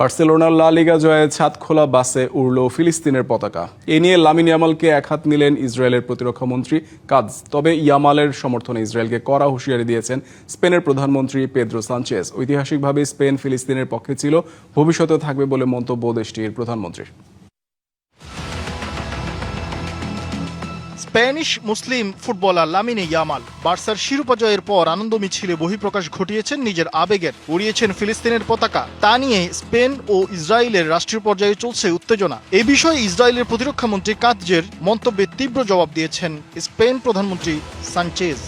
বার্সেলোনার লা লিগা জয়ে ছাদ খোলা বাসে উড়ল ফিলিস্তিনের পতাকা। এ নিয়ে লামিন ইয়ামালকে একহাত নিলেন ইসরায়েলের প্রতিরক্ষামন্ত্রী কাজ। তবে ইয়ামালের সমর্থনে ইসরায়েলকে কড়া হুঁশিয়ারি দিয়েছেন স্পেনের প্রধানমন্ত্রী পেদ্রো সানচেজ। ঐতিহাসিকভাবে স্পেন ফিলিস্তিনের পক্ষে ছিল, ভবিষ্যতে থাকবে বলে মন্তব্য দেশটির প্রধানমন্ত্রীর। স্প্যানিশ মুসলিম ফুটবলার লামিনে ইয়ামাল বার্সার শিরোপা জয়ের পর আনন্দ মিছিলে বহিঃপ্রকাশ ঘটিয়েছেন নিজের আবেগের, উড়িয়েছেন ফিলিস্তিনের পতাকা। তা নিয়ে স্পেন ও ইসরায়েলের রাষ্ট্রীয় পর্যায়ে চলছে উত্তেজনা। এই বিষয়ে ইসরায়েলের প্রতিরক্ষামন্ত্রী কাৎজের মন্তব্যে তীব্র জবাব দিয়েছেন স্পেন প্রধানমন্ত্রী সানচেজ।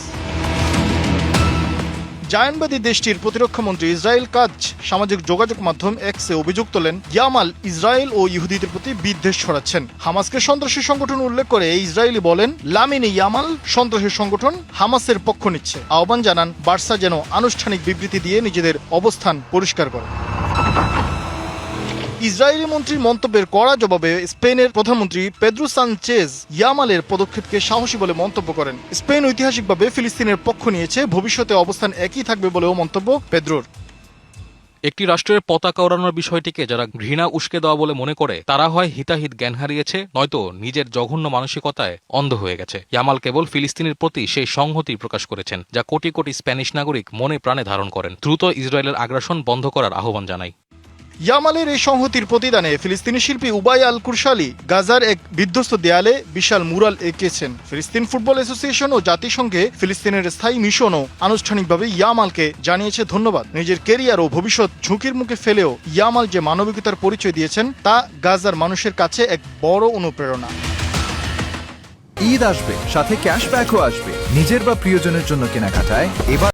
জায়নবাদী দেশটির প্রতিরক্ষামন্ত্রী ইসরায়েল কাজ সামাজিক যোগাযোগ মাধ্যম এক্সে অভিযোগ তোলেন ইয়ামাল ইসরায়েল ও ইহুদিদের প্রতি বিদ্বেষ ছড়াচ্ছেন। হামাসকে সন্ত্রাসী সংগঠন উল্লেখ করে ইসরায়েলি বলেন, লামিনে ইয়ামাল সন্ত্রাসী সংগঠন হামাসের পক্ষ নিচ্ছে। আহ্বান জানান বার্সা যেন আনুষ্ঠানিক বিবৃতি দিয়ে নিজেদের অবস্থান পরিষ্কার করে। ইসরায়েলি মন্ত্রীর মন্তব্যের কড়া জবাবে স্পেনের প্রধানমন্ত্রী পেদ্রো সানচেজ ইয়ামালের পদক্ষেপকে সাহসী বলে মন্তব্য করেন। স্পেন ঐতিহাসিকভাবে ফিলিস্তিনের পক্ষ নিয়েছে, ভবিষ্যতে অবস্থান একই থাকবে বলেও মন্তব্য পেদ্রোর। একটি রাষ্ট্রের পতাকা ওড়ানোর বিষয়টিকে যারা ঘৃণা উস্কে দেওয়া বলে মনে করে তারা হয় হিতাহিত জ্ঞান হারিয়েছে, নয়তো নিজের জঘন্য মানসিকতায় অন্ধ হয়ে গেছে। ইয়ামাল কেবল ফিলিস্তিনের প্রতি সেই সংহতি প্রকাশ করেছেন যা কোটি কোটি স্প্যানিশ নাগরিক মনে প্রাণে ধারণ করেন। দ্রুত ইসরায়েলের আগ্রাসন বন্ধ করার আহ্বান জানাই। ইয়ামালের এই সংহতির প্রতিদানে ফিলিস্তিনি শিল্পী উবাই আল কুরশালি গাজার এক বিধ্বস্ত দেয়ালে বিশাল মুরাল এঁকেছেন। ফিলিস্তিন ফুটবল অ্যাসোসিয়েশন ও জাতিসংঘে ফিলিস্তিনের স্থায়ী মিশনও আনুষ্ঠানিকভাবে ইয়ামালকে জানিয়েছে ধন্যবাদ। নিজের কেরিয়ার ও ভবিষ্যৎ ঝুঁকির মুখে ফেলেও ইয়ামাল যে মানবিকতার পরিচয় দিয়েছেন তা গাজার মানুষের কাছে এক বড় অনুপ্রেরণা। ঈদ আসবে, সাথে ক্যাশব্যাকও আসবে। নিজের বা প্রিয়জনের জন্য কেনাকাটায় এবার